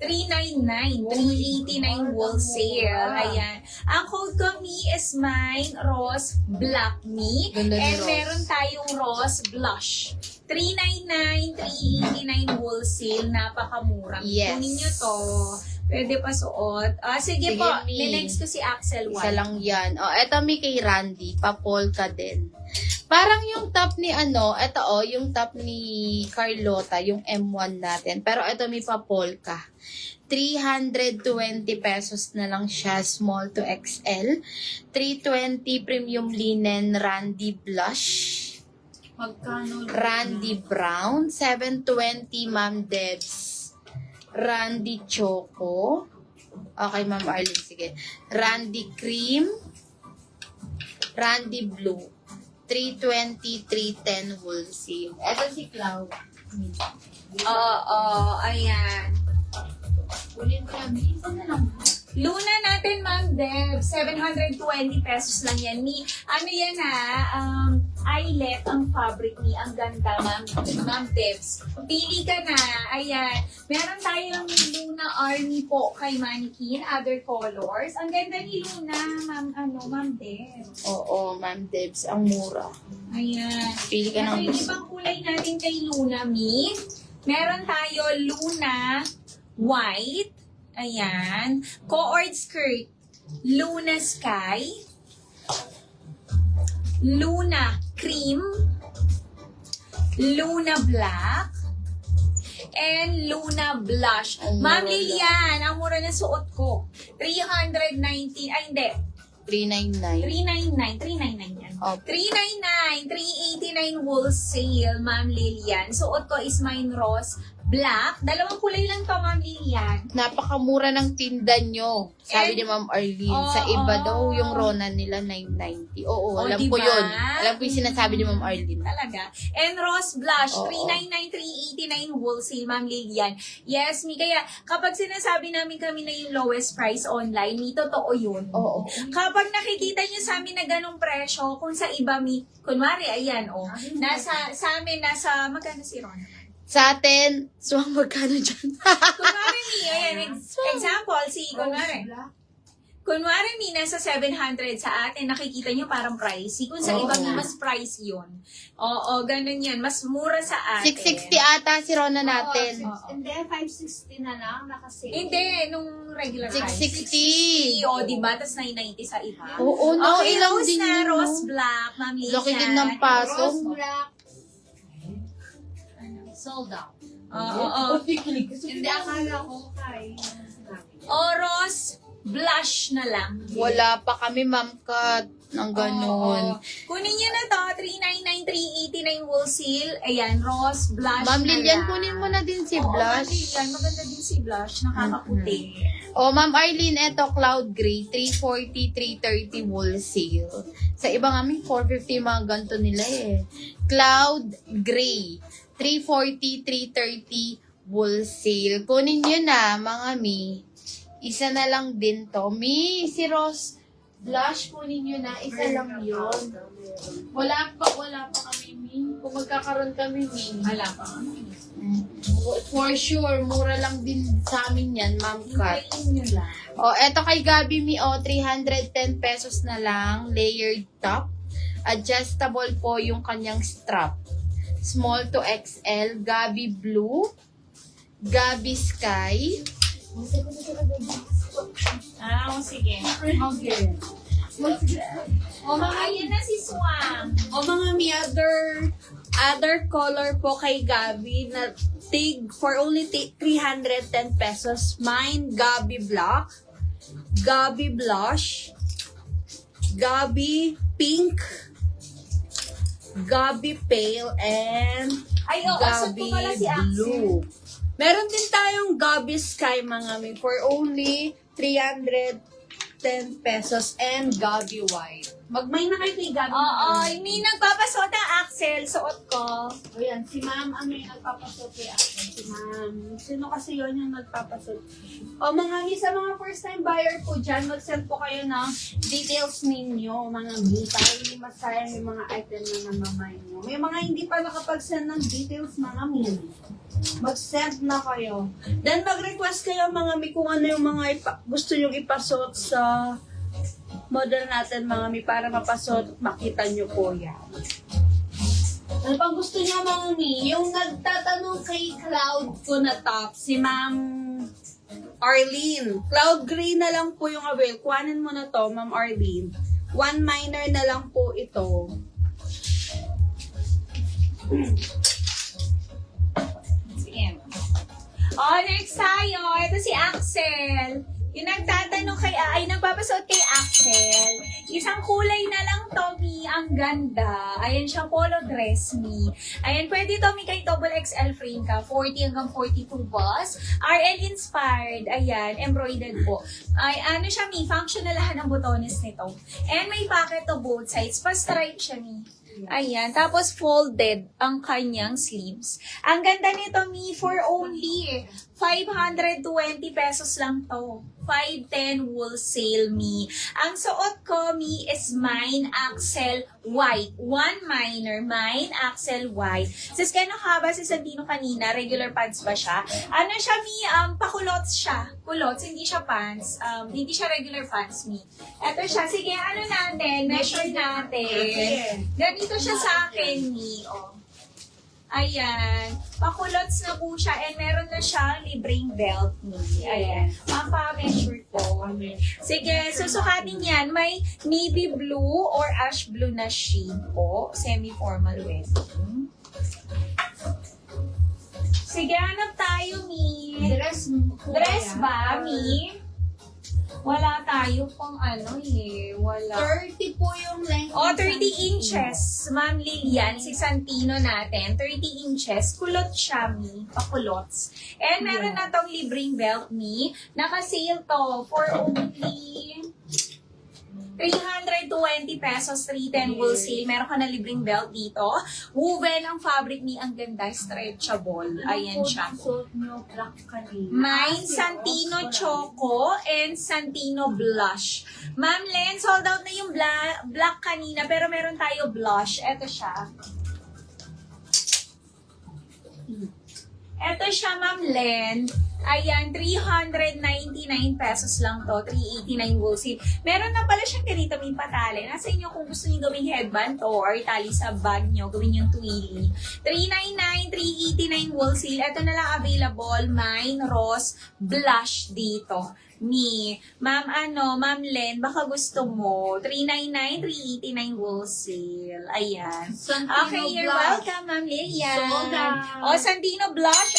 399, 389 wholesale. Ayan. Ang code ko, me is mine, Rose Black Me. Ganda ni And Rose. meron tayong Rose Blush. 399, 389 wholesale. Napakamura. Yes. Kunin nyo to. Pwede pa suot. Sige Sige, po, Mi. next ko si Axel Isa White. lang yan. O, eto mi kay Randy. Pa-polka din. Parang yung top ni eto yung top ni Carlota, yung M1 natin. Pero eto may pa-polka. 320 pesos na lang siya, small to XL. 320 premium linen Randy blush. Magkano? Randy brown. 720 Ma'am Debs. Randy choco. Okay, Ma'am Arlene, sige. Randy cream. Randy blue. 320, 310 wholesale. Eto si Cloud. Oo, ayan. Ulit ko lang. Isa na lang. Luna natin, Ma'am Deb. 720 pesos lang yan. Ano yan eyelet ang fabric ni. Ang ganda, Ma'am Debs. Pili ka na. Ayan. Meron tayong Luna Army po kay Mannequin. Other colors. Ang ganda ni Luna, Ma'am Debs. Oo, Ma'am Debs. Ang mura. Ayan. Pili ka Ito ng yung gusto. ibang kulay natin kay Luna, Mi. Meron tayo Luna White. Ayan. Co-ord skirt. Luna Sky. Luna Cream. Luna Black. And Luna Blush. Ang Ma'am mura Lilian, ang mura na suot ko. 319. Ay, hindi. 399. 399 yan. Oh. 399, 389 wholesale, Ma'am Lilian. Suot ko is mine rose black. Dalawang kulay lang to, Ma'am Lilian. Napakamura ng tinda nyo. Sabi And- ni Ma'am Arlene. Oo. Sa iba daw, yung Ronan nila, 990. Oo, Oh, alam ko diba? yun. Alam ko yung sinasabi ni Ma'am Arlene. Talaga. And rose blush, Oo. 399, 389 wholesale, Ma'am Lilian. Yes, Mi. Kaya kapag sinasabi namin kami na yung lowest price online, Mi, totoo yun. Oo. Kapag nakikita nyo sa amin na ganong presyo, kung sa iba, Mi, kunwari, ayan, sa amin, magkano si Ron? Sa atin, so magkano dyan? Kunwari, Mi, ayan, example, kunwari, Mi, nasa 700 sa atin, nakikita nyo parang pricey. Kung sa Oo. iba, Mi, mas pricey yun. Oo, ganun yan. Mas mura sa atin. 660 ata si Rona natin. Hindi, 560 na lang, nakasale. Hindi, nung regular price. 660. O, diba? Tapos 990 sa iba. Oo, no, Okay, ilang rose din na, yun, no? rose black, Ma'am Lisa. Laki din ng paso. Rose black. Sold out. Oo. Hindi, akala ko kay... O, rose blush na lang. Wala pa kami, Ma'am Kat, ng ganun. Oo. Kunin nyo na to, 399, 389 wholesale. Ayan, rose, blush Ma'am na Lilian, lang. kunin mo na din si Oo, Ma'am Blush. Lilian, maganda din si blush, nakakaputi. O, Ma'am Arlene, eto, Cloud Gray, 340, 330 wholesale. Sa iba nga, may 450 mga ganito nila eh. Cloud Gray, 340, 330 wholesale. Kunin nyo na, mga mi. Isa na lang din to. Mi, si Rose Blush, kunin nyo na. Isa lang yun. Wala pa kami, mi. Kung magkakaroon kami, mi. Wala pa. For sure, mura lang din sa amin yan, Ma'am Kat. Hintayin nyo lang. O, eto kay Gabi Mi, 310 pesos na lang, layered top. Adjustable po yung kanyang strap. Small to XL, Gabi Blue, Gabi Sky. Sige. Okay. O, mga yan na si Swang. O mga may other color po kay Gabi na for only 310 pesos. Mine, Gabi Black, Gabi Blush, Gabi Pink, Gabi Pale, and Ay, oo, asad Gabi po pala si Axel. Blue. Meron din tayong Gabi Sky mga mi for only 310 pesos and Gabi White. Magmay na kayo kay Gabi. Oo, may nagpapasuot ng Axel, suot ko. O yan, si ma'am ang may nagpapasot kay ako. Si ma'am. Sino kasi yon yung nagpapasot? O sa mga first time buyer po dyan, mag-send po kayo ng details ninyo, mga mi, para hindi masayang yung mga item na namamay nyo. May mga hindi pa nakapag-send ng details, mga mi. Mag-send na kayo. Then mag-request kayo mga mi kung ano yung mga gusto nyo ipasot sa model natin mga mi para mapasot at makita nyo po yan. Ano pang gusto niya mga mi? Yung nagtatanong kay Cloud ko na top, si Ma'am Arlene. Cloud gray na lang po yung avail. Kuhanin mo na to, Ma'am Arlene. 1 minor na lang po ito. Sige. Oh, next tayo. Ito si Axel. Yung nagtatanong nagpapasuot kay Axel. Isang kulay na lang to, Mi. Ang ganda. Ayan siya, polo dress, Mi. Ayan, pwede to, Mi, kay double XL frame ka. 40 hanggang 42 bust. RL inspired. Ayan, embroidered po. Ay, ano siya, Mi? Functional lahat ng botones nito. And may pocket to both sides. Pa-stripe siya, Mi. Ayan. Tapos folded ang kanyang sleeves. Ang ganda nito, Mi, for only 520 pesos lang to. 510 wholesale, Mi. Ang suot ko, Mi, is mine Axel white. 1 minor, mine Axel white. Sis, kano ka ba si Santino kanina? Regular pants ba siya? Ano siya, Mi? Pakulots siya. Kulots, hindi siya pants. Hindi siya regular pants, Mi. Eto siya. Sige, ano natin? Measure natin. Ganito siya sa akin, Mi. Oh. Ayan. Pakulots na po siya and meron na siyang libreng belt ni. Ayan. Mapa-measure ko. Sige, susukatin yan. May navy blue or ash blue na shade po. Semi-formal wedding. Sige, hanap tayo, Mi. Dress ba, Mi? Wala tayo pang wala. 30 po yung length. O, 30 inches. Ma'am Lilian, si Santino natin. 30 inches. Kulot siya, Mi. Pakulots. And meron na tong libreng belt, Mi. Naka-sale to for only 320 pesos, 310 wholesale. Meron ka na libreng belt dito. Woven ang fabric, Mi. Ang ganda, stretchable. Ayan siya. Suot nyo, black kanina. Mine, Santino Choco and Santino Blush. Ma'am Len, sold out na yung black kanina, pero meron tayo blush. Ito siya. Ito siya, Ma'am Len. Ayan, 399 pesos lang to. 389 wholesale. Meron na pala siyang ganito, may patali. Nasa inyo kung gusto niyo gawing headband to or tali sa bag niyo, gawin yung twilly. 399, 389 wholesale. Ito na lang available. Mine, Rose, Blush dito. Ni, Ma'am Len, baka gusto mo. 399, 389 wholesale. Ayan. Santino Okay, you're Blush. welcome, Ma'am Lilian. Sold out. O, Santino Blush.